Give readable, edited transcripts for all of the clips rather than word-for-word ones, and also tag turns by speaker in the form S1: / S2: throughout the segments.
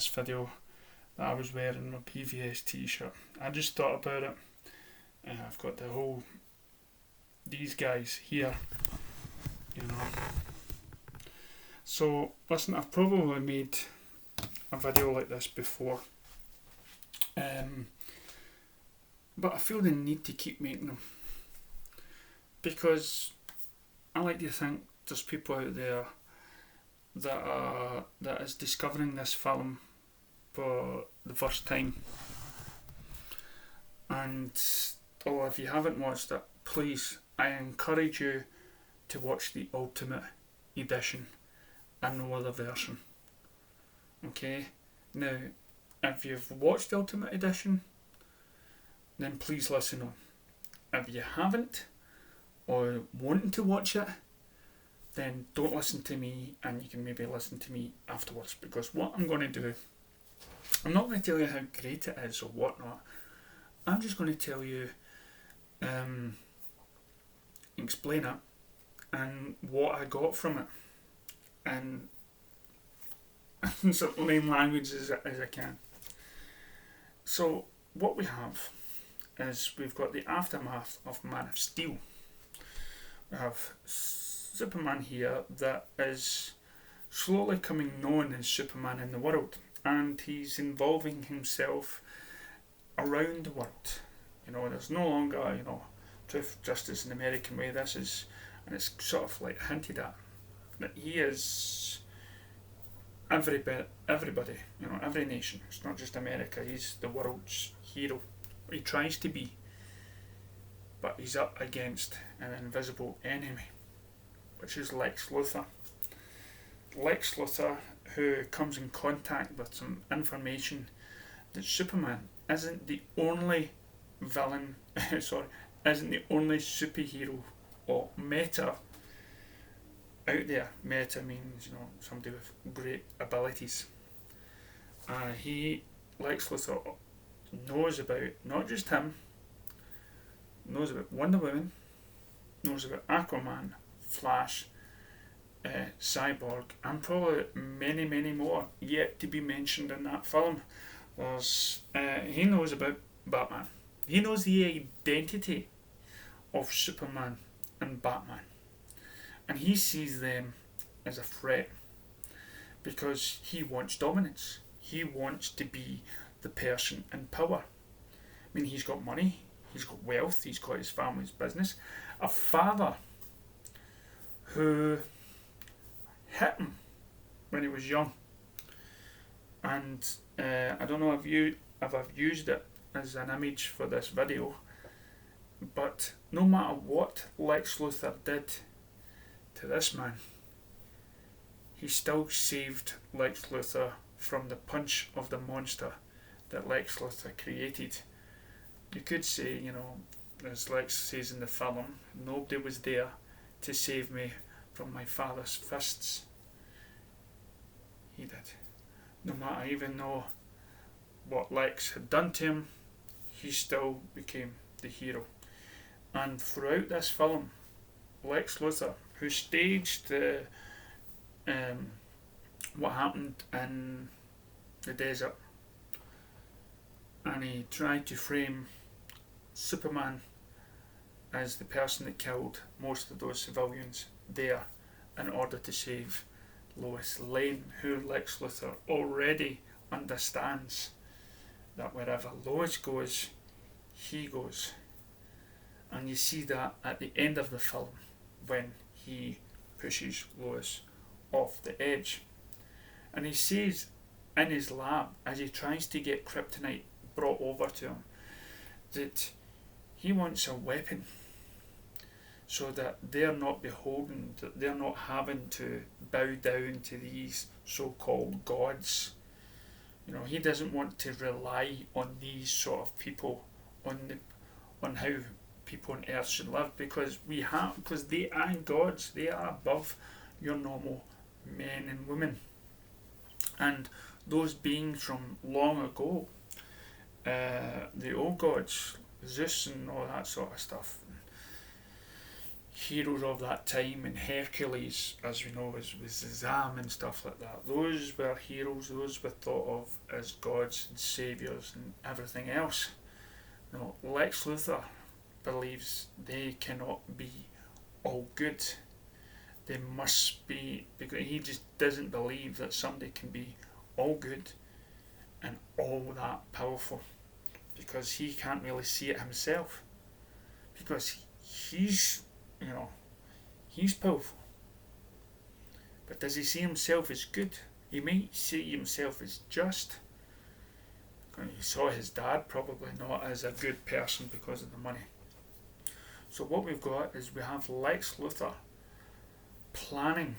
S1: video that I was wearing my PVS t-shirt. I just thought about it. I've got these guys here, you know. So listen, I've probably made a video like this before, but I feel the need to keep making them because I like to think there's people out there that is discovering this film for the first time. And if you haven't watched it, please, I encourage you to watch the Ultimate Edition and no other version. Okay? Now, if you've watched the Ultimate Edition, then please listen on. If you haven't, or wanting to watch it, then don't listen to me, and you can maybe listen to me afterwards, because what I'm going to do, I'm not going to tell you how great it is or whatnot. I'm just going to tell you, explain it, and what I got from it, and in so plain language as I can. So what we have is we've got the aftermath of Man of Steel. We have Superman here that is slowly becoming known as Superman in the world, and he's involving himself around the world. You know, there's no longer, truth, justice, and American way. This is, and it's sort of like hinted at, that he is everybody, every nation. It's not just America. He's the world's hero. He tries to be, but he's up against an invisible enemy, which is Lex Luthor. Lex Luthor, who comes in contact with some information that Superman isn't the only villain, isn't the only superhero or meta out there. Meta means, somebody with great abilities. Lex Luthor, knows about, not just him, knows about Wonder Woman, knows about Aquaman, Flash, Cyborg, and probably many, many more yet to be mentioned in that film. He knows about Batman. He knows the identity of Superman and Batman, and he sees them as a threat because he wants dominance. He wants to be the person in power. I mean, he's got money, he's got wealth, he's got his family's business, a father who hit him when he was young, and I don't know if I've used it as an image for this video, but no matter what Lex Luthor did to this man, he still saved Lex Luthor from the punch of the monster that Lex Luthor created. You could say, as Lex says in the film, nobody was there to save me from my father's fists. He did. No matter even though what Lex had done to him, he still became the hero. And throughout this film, Lex Luthor, who staged what happened in the desert, and he tried to frame Superman as the person that killed most of those civilians there in order to save Lois Lane, who Lex Luthor already understands that wherever Lois goes, he goes. And you see that at the end of the film when he pushes Lois off the edge. And he says in his lab, as he tries to get kryptonite brought over to him, that he wants a weapon so that they're not beholden, that they're not having to bow down to these so-called gods. He doesn't want to rely on these sort of people, on how people on earth should live, because they are gods. They are above your normal men and women, and those beings from long ago, the old gods, Zeus and all that sort of stuff. heroes of that time, and Hercules, as we know, was Zam and stuff like that. Those were heroes, those were thought of as gods and saviours and everything else. No, Lex Luthor believes they cannot be all good. They must be, because he just doesn't believe that somebody can be all good and all that powerful, because he can't really see it himself, because he's, he's powerful, but does he see himself as good? He might see himself as just. He saw his dad probably not as a good person because of the money. So what we've got is we have Lex Luthor planning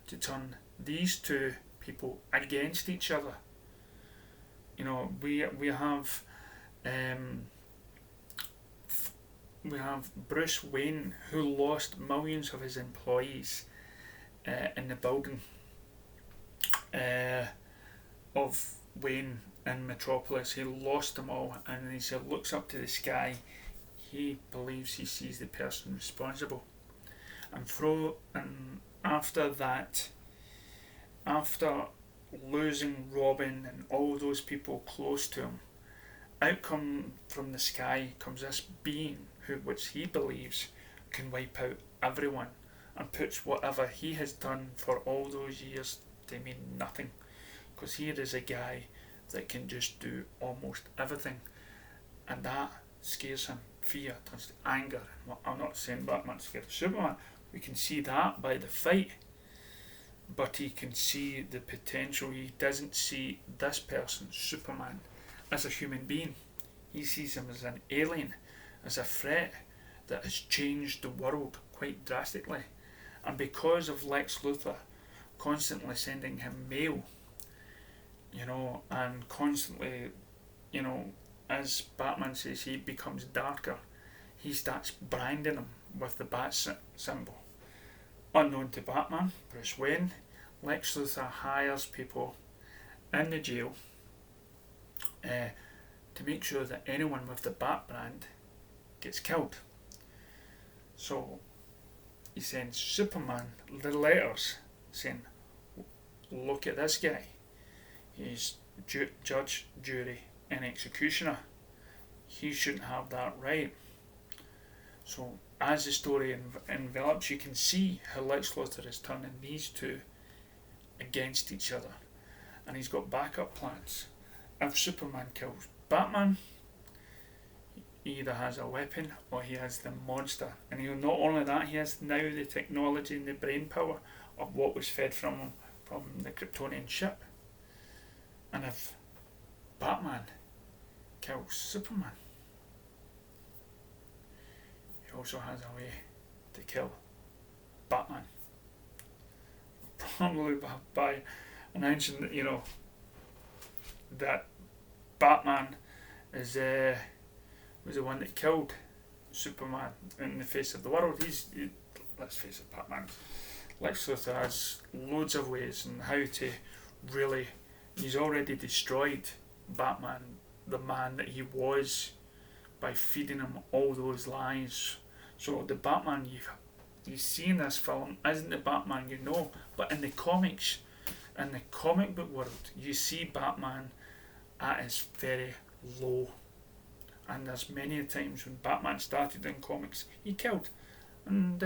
S1: to turn these two people against each other. We have Bruce Wayne, who lost millions of his employees in the building of Wayne in Metropolis. He lost them all, and he looks up to the sky. He believes he sees the person responsible. And after that, after losing Robin and all those people close to him, out from the sky comes this being which he believes can wipe out everyone, and puts whatever he has done for all those years to mean nothing, because here is a guy that can just do almost everything, and that scares him. Fear turns to anger. I'm not saying Batman's scared of Superman. We can see that by the fight, but he can see the potential. He doesn't see this person, Superman, as a human being. He sees him as an alien, as a threat that has changed the world quite drastically. And because of Lex Luthor constantly sending him mail, and constantly, as Batman says, he becomes darker. He starts branding him with the bat symbol. Unknown to Batman, Bruce Wayne, Lex Luthor hires people in the jail to make sure that anyone with the bat brand gets killed. So he sends Superman the letters saying, look at this guy. He's judge, jury and executioner. He shouldn't have that right. So as the story envelops, you can see how Lex Luthor is turning these two against each other, and he's got backup plans. If Superman kills Batman, he either has a weapon or he has the monster, and not only that, he has now the technology and the brain power of what was fed from him from the Kryptonian ship. And if Batman kills Superman, he also has a way to kill Batman. Probably by announcing that, that Batman was the one that killed Superman in the face of the world. Let's face it, Lex Luthor has loads of ways on how to really. He's already destroyed Batman, the man that he was, by feeding him all those lies. So the Batman you see in this film isn't the Batman but in the comics, in the comic book world, you see Batman at his very low. And there's many times when Batman started in comics, he killed. And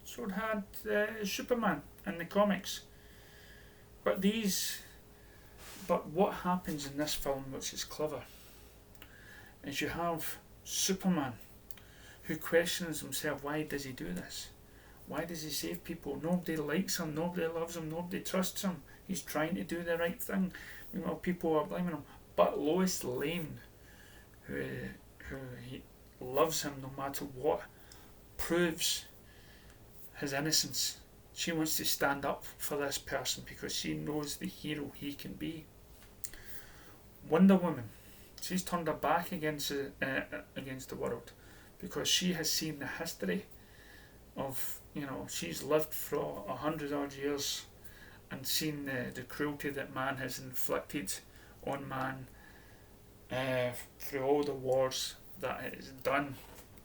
S1: so had Superman in the comics. But what happens in this film, which is clever, is you have Superman who questions himself, why does he do this? Why does he save people? Nobody likes him, nobody loves him, nobody trusts him. He's trying to do the right thing. People are blaming him. But Lois Lane, who he loves him no matter what, proves his innocence. She wants to stand up for this person because she knows the hero he can be. Wonder Woman, she's turned her back against the world because she has seen the history of, she's lived for 100 odd years and seen the cruelty that man has inflicted on man through all the wars that it has done,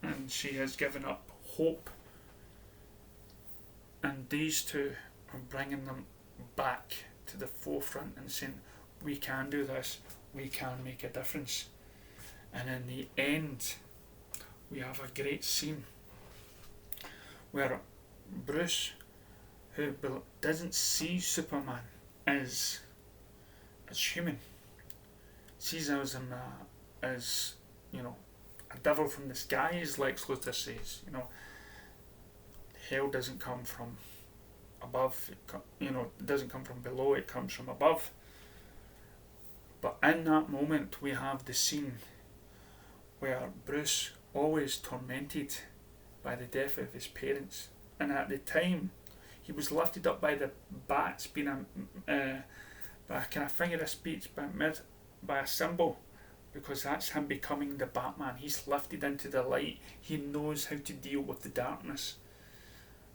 S1: and she has given up hope And these two are bringing them back to the forefront and saying, we can do this, we can make a difference. And in the end, we have a great scene where Bruce, who doesn't see Superman as human, sees him as, a devil from the sky, as Lex Luthor says. Hell doesn't come from above, it doesn't come from below, it comes from above. But in that moment, we have the scene where Bruce, always tormented by the death of his parents, and at the time, he was lifted up by the bats, being by a kind of figure of speech, by a symbol, because that's him becoming the Batman. He's lifted into the light. He knows how to deal with the darkness.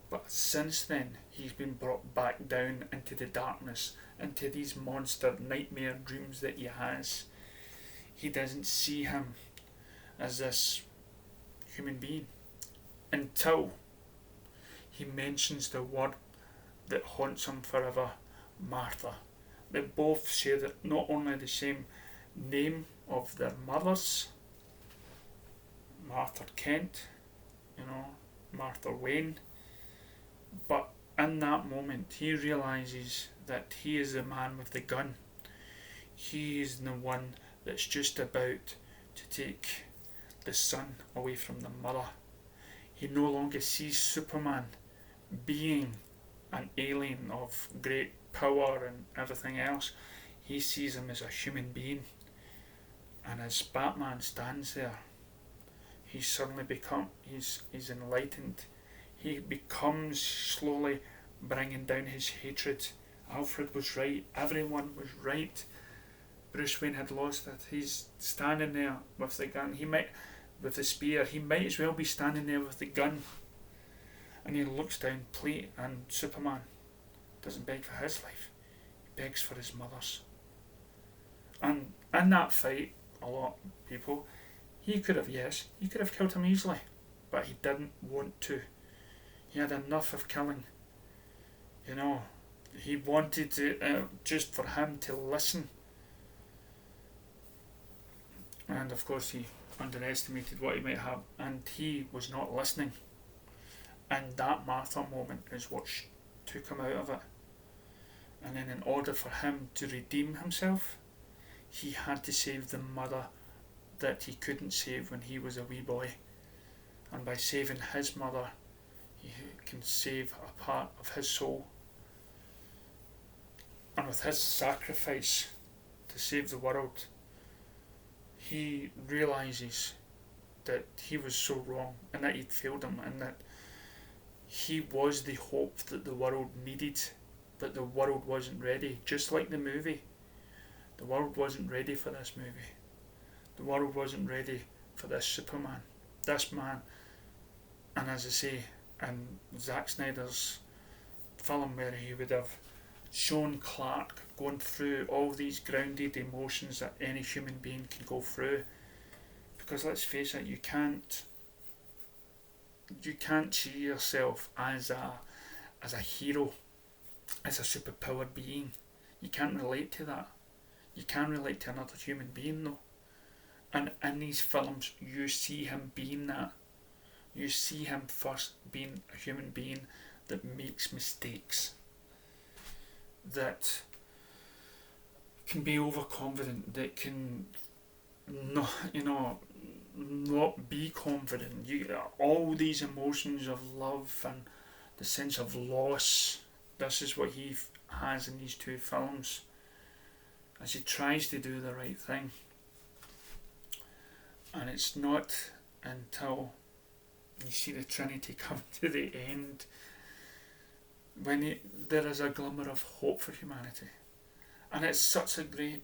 S1: But since then, he's been brought back down into the darkness, into these monster nightmare dreams that he has. He doesn't see him as this human being until he mentions the word that haunts him forever, Martha. They both share not only the same name of their mothers, Martha Kent, Martha Wayne, but in that moment he realises that he is the man with the gun. He is the one that's just about to take the son away from the mother. He no longer sees Superman being an alien of great power and everything else. He sees him as a human being. And as Batman stands there, he's enlightened. He becomes slowly bringing down his hatred. Alfred was right. Everyone was right. Bruce Wayne had lost it. He's standing there with the gun. With the spear. He might as well be standing there with the gun. And he looks down, and Superman doesn't beg for his life. He begs for his mother's. And in that fight, a lot of people, he could have killed him easily, but he didn't want to. He had enough of killing. He wanted to, just for him to listen. And of course he underestimated what he might have, and he was not listening. And that Martha moment is what took him out of it. And then in order for him to redeem himself, he had to save the mother that he couldn't save when he was a wee boy. And by saving his mother, he can save a part of his soul. And with his sacrifice to save the world, he realises that he was so wrong and that he'd failed him, and that he was the hope that the world needed, but the world wasn't ready. Just like the movie, the world wasn't ready for this movie. The world wasn't ready for this Superman, this man. And as I say, in Zack Snyder's film, where he would have shown Clark going through all these grounded emotions that any human being can go through, because let's face it, you can't see yourself as a hero, as a superpowered being. You can't relate to that. You can relate to another human being though. And in these films, you see him being that. You see him first being a human being that makes mistakes, that can be overconfident, that can not be confident. All these emotions of love and the sense of loss. This is what he has in these two films, as he tries to do the right thing. And it's not until you see the Trinity come to the end when there is a glimmer of hope for humanity. And it's such a great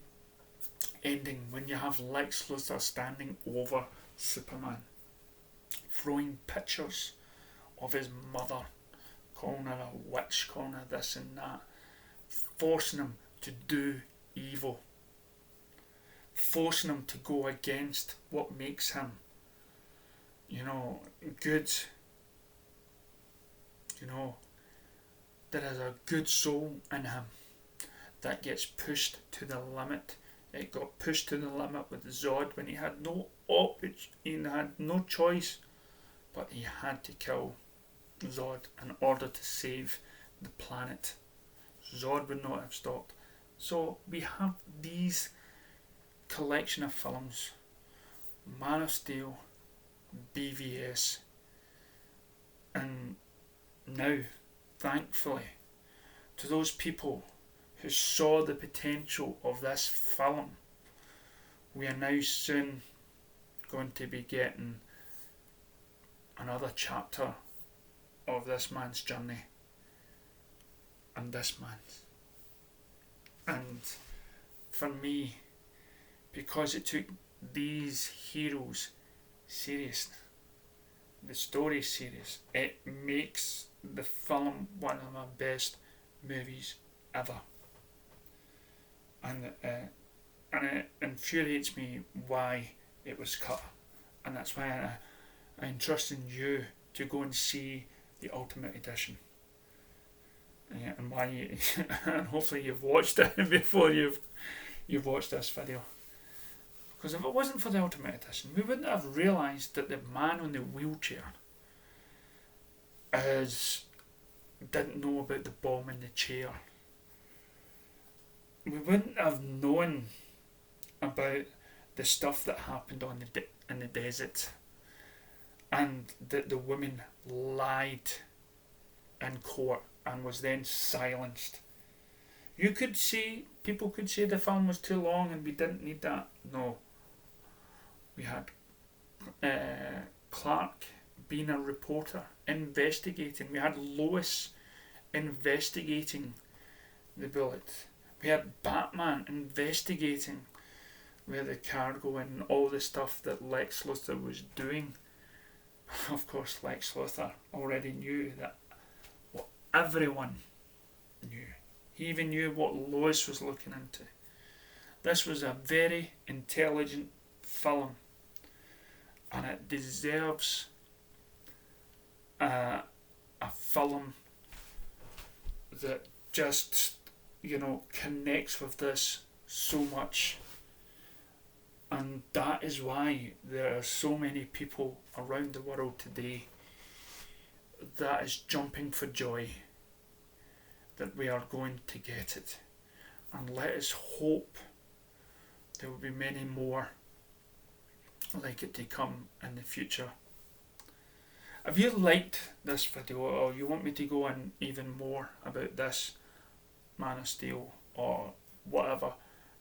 S1: ending when you have Lex Luthor standing over Superman, throwing pictures of his mother, calling her a witch, calling her this and that, forcing him to do evil, forcing him to go against what makes him, good. there is a good soul in him that gets pushed to the limit. It got pushed to the limit with Zod when he had he had no choice, but he had to kill Zod in order to save the planet. Zod would not have stopped. So we have these collection of films, Man of Steel, BVS, and now, thankfully, to those people who saw the potential of this film, we are now soon going to be getting another chapter of this man's journey and this man's. And for me, because it took these heroes serious, the story serious, it makes the film one of my best movies ever. And it infuriates me why it was cut, and that's why I entrust in you to go and see the Ultimate Edition. And why you, and hopefully you've watched it before you've watched this video. Because if it wasn't for the Ultimate Edition, we wouldn't have realised that the man on the wheelchair didn't know about the bomb in the chair. We wouldn't have known about the stuff that happened in the desert, and that the woman lied in court and was then silenced. People could say the film was too long and we didn't need that. No. We had Clark being a reporter, investigating. We had Lois investigating the bullet. We had Batman investigating where the cargo and all the stuff that Lex Luthor was doing. Of course, Lex Luthor already knew that what everyone knew. He even knew what Lois was looking into. This was a very intelligent film, and it deserves a film that just, connects with this so much. And that is why there are so many people around the world today that is jumping for joy that we are going to get it. And let us hope there will be many more like it to come in the future. If you liked this video, or you want me to go in even more about this Man of Steel or whatever,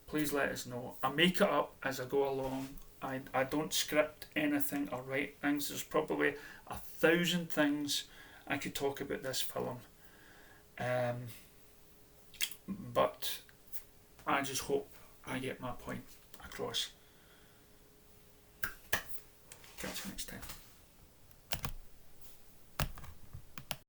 S1: please let us know. I make it up as I go along. I don't script anything or write things. There's probably 1,000 things I could talk about this film. But I just hope I get my point across. Catch you next time.